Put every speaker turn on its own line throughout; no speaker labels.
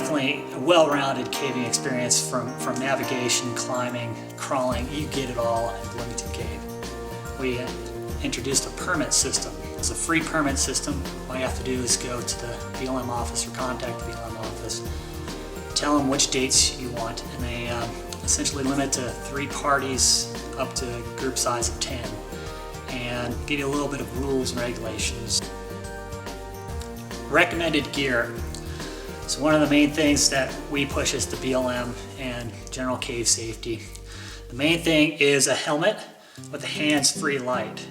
definitely a well-rounded caving experience from navigation, climbing, crawling. You get it all in Bloomington Cave. We introduced a permit system. It's a free permit system. All you have to do is go to the BLM office or contact the BLM office, tell them which dates you want, and they essentially limit to 3 parties up to a group size of 10, and give you a little bit of rules and regulations. Recommended gear. So one of the main things that we push is the BLM and general cave safety. The main thing is a helmet with a hands-free light.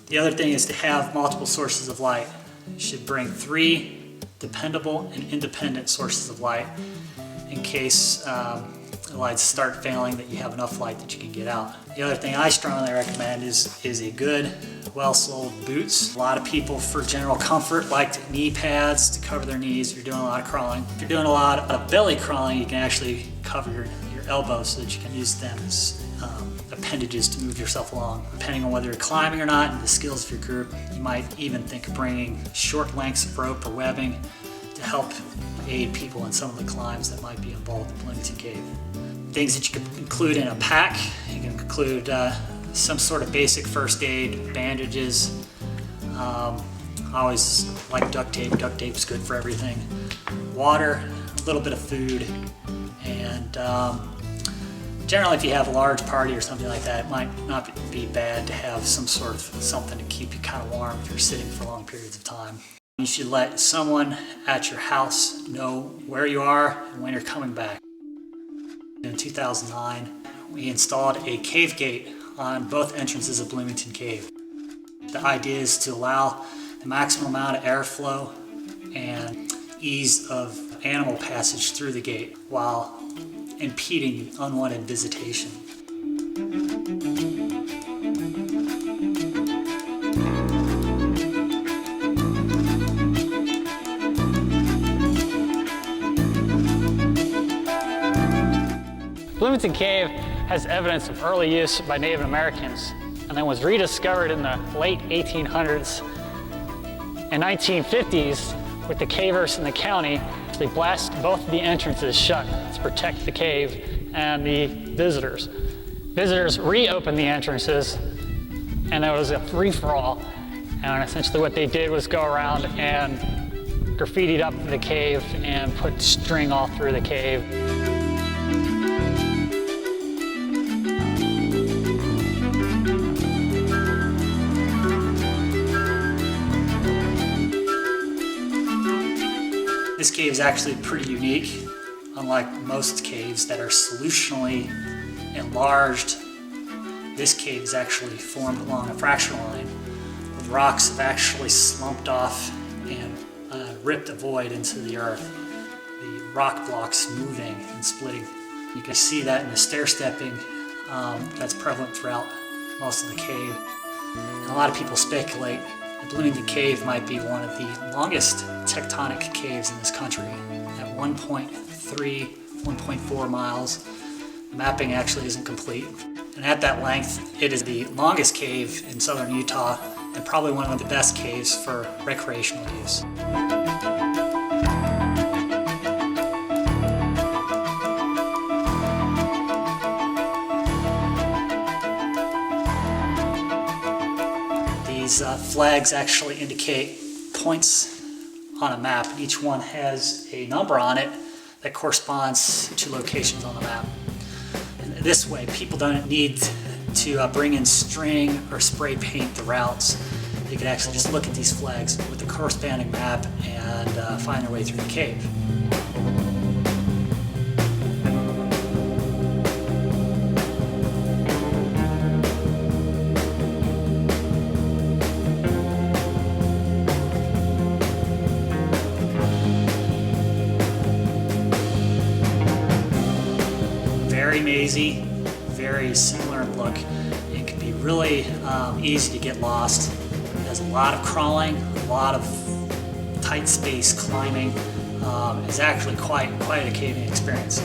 The other thing is to have multiple sources of light. You should bring 3 dependable and independent sources of light in case the lights start failing, that you have enough light that you can get out. The other thing I strongly recommend is a good, well-soled boots. A lot of people, for general comfort, like knee pads to cover their knees if you're doing a lot of crawling. If you're doing a lot of belly crawling, you can actually cover your elbows so that you can use them as appendages to move yourself along. Depending on whether you're climbing or not and the skills of your group, you might even think of bringing short lengths of rope or webbing to help aid people in some of the climbs that might be involved in Bloomington Cave. Things that you can include in a pack, you can include some sort of basic first aid, bandages. I always like duct tape. Duct tape's good for everything. Water, a little bit of food, and generally if you have a large party or something like that, it might not be bad to have some sort of something to keep you kind of warm if you're sitting for long periods of time. You should let someone at your house know where you are and when you're coming back. In 2009, we installed a cave gate on both entrances of Bloomington Cave. The idea is to allow the maximum amount of airflow and ease of animal passage through the gate while impeding unwanted visitation.
Bloomington Cave has evidence of early use by Native Americans and then was rediscovered in the late 1800s and 1950s with the cavers in the county. They blasted both of the entrances shut to protect the cave and the visitors. Visitors reopened the entrances and it was a free-for-all. And essentially what they did was go around and graffitied up the cave and put string all through the cave.
This cave is actually pretty unique. Unlike most caves that are solutionally enlarged, this cave is actually formed along a fracture line, with rocks have actually slumped off and ripped a void into the earth. The rock blocks moving and splitting. You can see that in the stair stepping that's prevalent throughout most of the cave. And a lot of people speculate the Bloomington Cave might be one of the longest tectonic caves in this country at 1.3, 1.4 miles. The mapping actually isn't complete. And at that length, it is the longest cave in southern Utah and probably one of the best caves for recreational use. These flags actually indicate points on a map. Each one has a number on it that corresponds to locations on the map. And this way, people don't need to bring in string or spray paint the routes. They can actually just look at these flags with the corresponding map and find their way through the cave. Very mazy, very similar in look. It can be really easy to get lost. It has a lot of crawling, a lot of tight space climbing. It's actually quite a caving experience.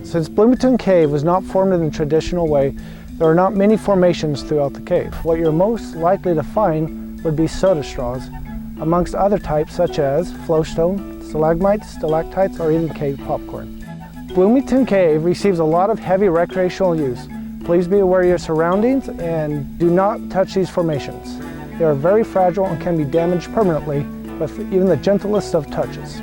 Since Bloomington Cave was not formed in the traditional way, there are not many formations throughout the cave. What you're most likely to find would be soda straws, amongst other types such as flowstone, stalagmites, stalactites, or even cave popcorn. Bloomington Cave receives a lot of heavy recreational use. Please be aware of your surroundings and do not touch these formations. They are very fragile and can be damaged permanently with even the gentlest of touches.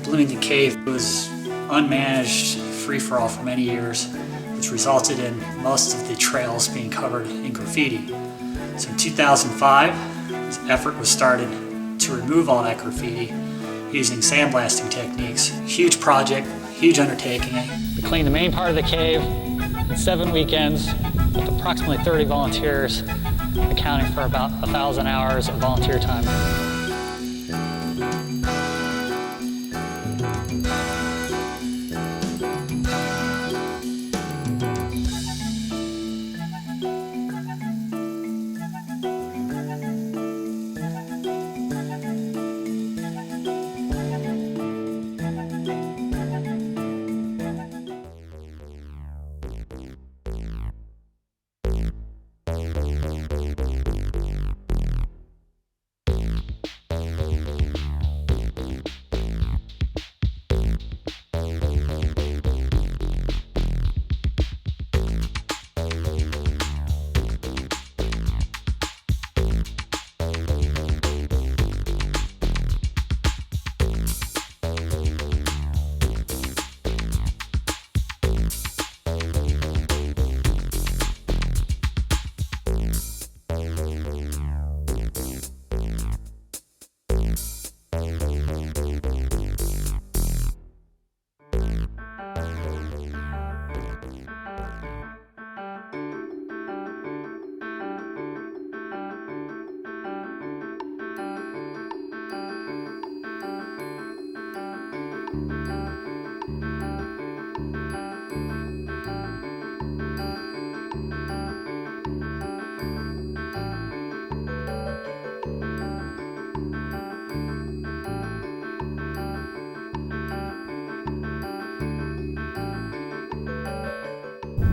Bloomington Cave was unmanaged free-for-all for many years, which resulted in most of the trails being covered in graffiti. So in 2005, this effort was started to remove all that graffiti using sandblasting techniques. Huge project, huge undertaking.
We cleaned the main part of the cave in 7 weekends with approximately 30 volunteers, accounting for about 1,000 hours of volunteer time.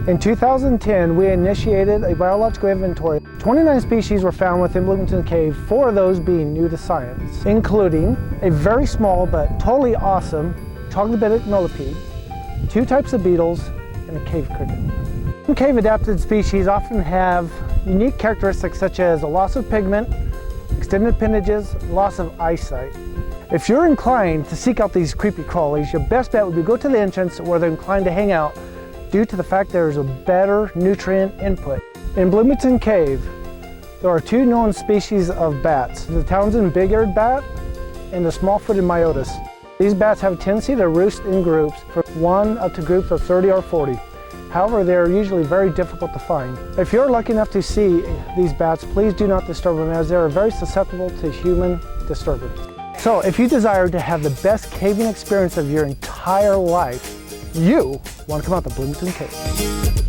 In 2010, we initiated a biological inventory. 29 species were found within Bloomington Cave, 4 of those being new to science, including a very small but totally awesome troglodytic millipede, 2 types of beetles, and a cave cricket. Cave adapted species often have unique characteristics such as a loss of pigment, extended appendages, loss of eyesight. If you're inclined to seek out these creepy crawlies, your best bet would be go to the entrance where they're inclined to hang out, due to the fact there is a better nutrient input. In Bloomington Cave, there are 2 known species of bats, the Townsend big-eared bat and the small-footed myotis. These bats have a tendency to roost in groups from 1 up to groups of 30 or 40. However, they are usually very difficult to find. If you're lucky enough to see these bats, please do not disturb them, as they are very susceptible to human disturbance. So if you desire to have the best caving experience of your entire life, you want to come out to Bloomington Cave.